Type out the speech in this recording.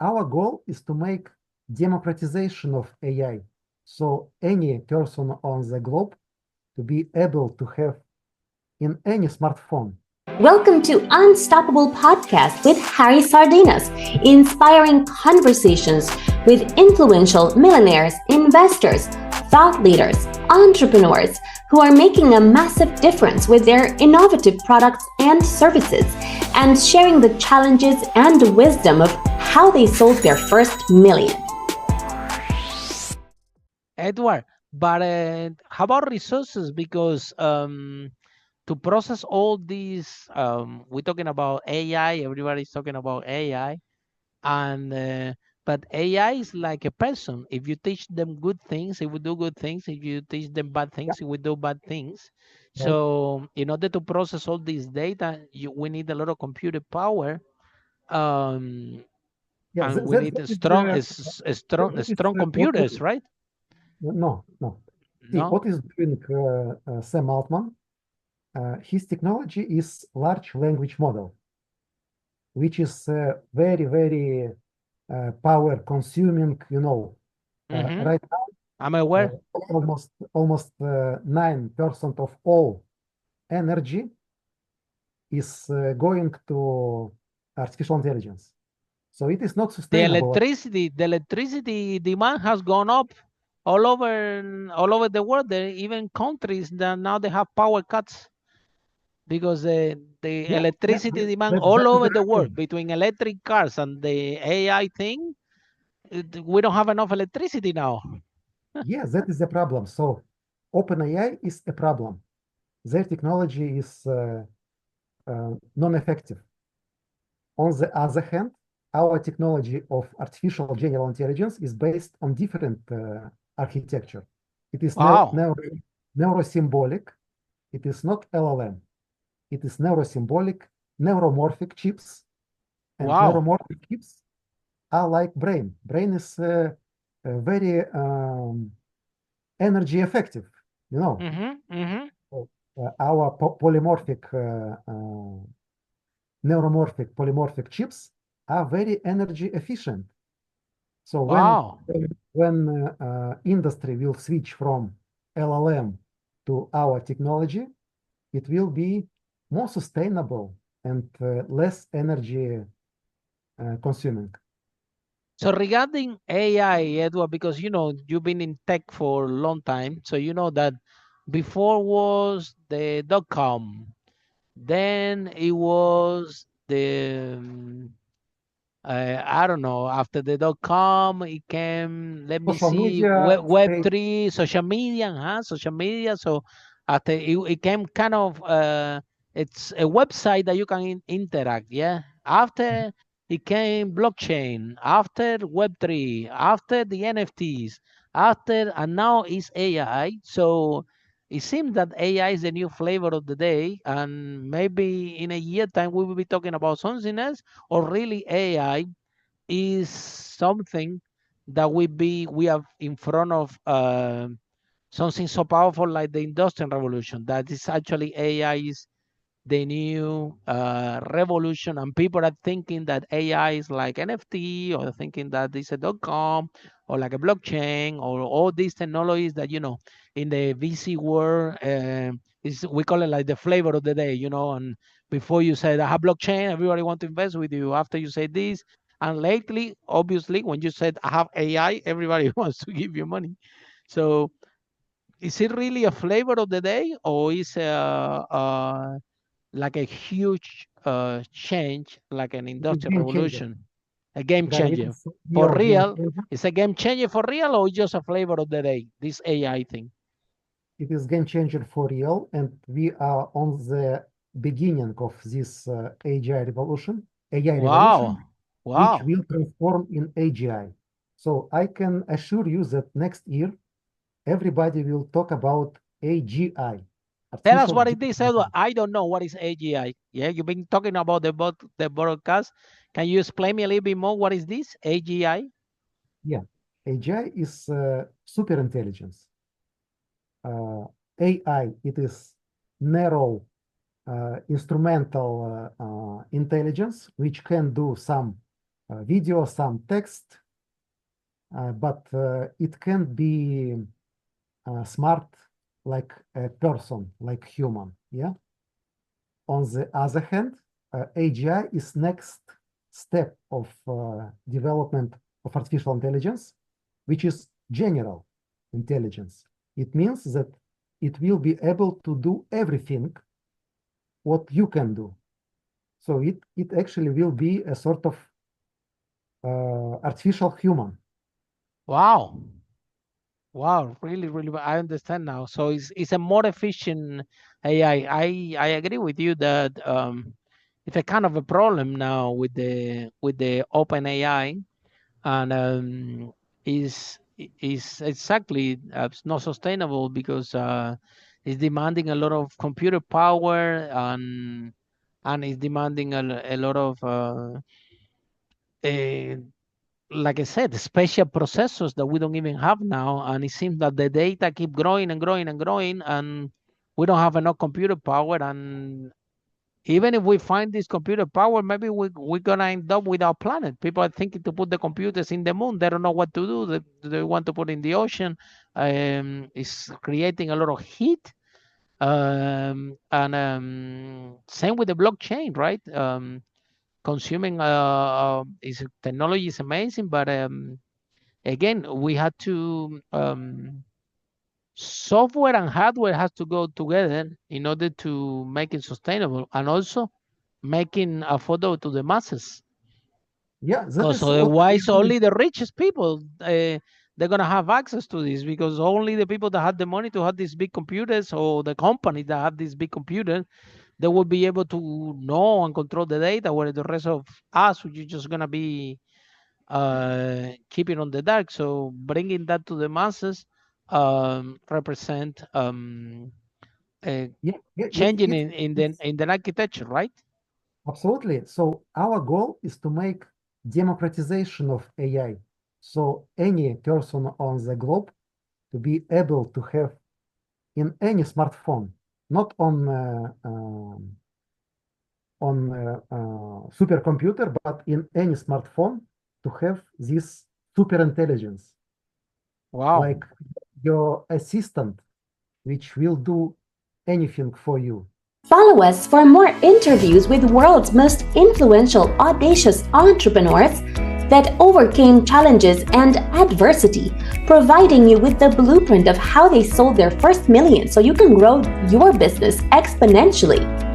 Our goal is to make democratization of AI, so any person on the globe to be able to have in any smartphone. Welcome to Unstoppable Podcast with Harry Sardinas, inspiring conversations with influential millionaires, investors, thought leaders, entrepreneurs who are making a massive difference with their innovative products and services, and sharing the challenges and the wisdom of how they sold their first million. Edward, but how about resources? Because to process all these, we're talking about AI, everybody's talking about AI, and but AI is like a person. If you teach them good things, it will do good things. If you teach them bad things, it will do bad things. Right. So in order to process all this data, we need a lot of computer power. Um, Yeah, and that, we that, need that a is strong, that is strong what computers, right? no. See, No. what is doing Sam Altman? His technology is large language model, which is very power consuming. Mm-hmm. Right I'm now, aware. almost 9% of all energy is going to artificial intelligence. So it is not sustainable. The electricity demand has gone up all over the world. There are even countries that now they have power cuts because the Yeah, electricity demand that all is over the the world problem. between electric cars and the AI thing. We don't have enough electricity now. Yes, that is the problem. So OpenAI is a problem. Their technology is non-effective. On the other hand, our technology of artificial general intelligence is based on different architecture. It is Wow. neurosymbolic. It is not LLM. It is neurosymbolic, neuromorphic chips, and Wow. neuromorphic chips are like brain. Brain is very energy effective, you know. Mm-hmm. Mm-hmm. So, our polymorphic neuromorphic polymorphic chips are very energy efficient. So Wow. when industry will switch from LLM to our technology, it will be more sustainable and less energy consuming. So regarding AI, Edward, because you've been in tech for a long time, so you know that before was the .com, then it was the I don't know. After the .com, it came. Let me Social see. media state, Web3, social media, huh? Social media. So after it came kind of it's a website that you can interact. Yeah. After it came blockchain. After Web3. After the NFTs. After and now it's AI. So it seems that AI is the new flavor of the day, and maybe in a year time we will be talking about something else, or really AI is something that we have in front of something so powerful like the industrial revolution, that is actually AI is the new revolution, and people are thinking that AI is like NFT, or thinking that it's a .com or like a blockchain, or all these technologies that in the VC world is, we call it like the flavor of the day, and before you said I have blockchain, everybody want to invest with you. After you say this, and lately, obviously, when you said I have AI, everybody wants to give you money. So is it really a flavor of the day, or is like a huge change, like an it is industrial game changer. revolution, a game Gary, it changer is for real game real? changer. It's a game changer for real, or just a flavor of the day, this AI thing? It is game changer for real, and we are on the beginning of this AI revolution, Wow. which Wow. will transform in AGI. So I can assure you that next year, everybody will talk about AGI, Tell us artificial what it is, general Edward. intelligence. I don't know what is AGI. Yeah, you've been talking about the broadcast. Can you explain me a little bit more? What is this AGI? Yeah, AGI is super intelligence. AI, it is narrow instrumental intelligence, which can do some video, some text, but it can be smart like a person, like human, yeah? On the other hand, AGI is next step of development of artificial intelligence, which is general intelligence. It means that it will be able to do everything what you can do. So it actually will be a sort of artificial human. Wow. Wow, really, really, I understand now. So it's a more efficient AI. I agree with you that it's a kind of a problem now with the open AI, and is exactly it's not sustainable because it's demanding a lot of computer power and it's demanding a lot of uh, like I said, special processors that we don't even have now, and it seems that the data keep growing and growing and growing, and we don't have enough computer power. And even if we find this computer power, maybe we're gonna end up with our planet. People are thinking to put the computers in the moon. They don't know what to do. They want to put in the ocean. It's creating a lot of heat. And same with the blockchain, right? Consuming is technology is amazing, but again, we had to software and hardware has to go together in order to make it sustainable and also making affordable to the masses. Yeah, that Because is what we otherwise, are doing. only the richest people they're gonna have access to this because only the people that have the money to have these big computers or the companies that have these big computers they will be able to know and control the data, where the rest of us, which is just gonna be keep it on the dark. So bringing that to the masses represent Yeah, changing in the architecture, right? absolutely. So our goal is to make democratization of AI. So any person on the globe to be able to have in any smartphone, not on supercomputer, but in any smartphone to have this super intelligence, Wow. like your assistant, which will do anything for you. Follow us for more interviews with world's most influential, audacious entrepreneurs that overcame challenges and adversity, providing you with the blueprint of how they sold their first million so you can grow your business exponentially.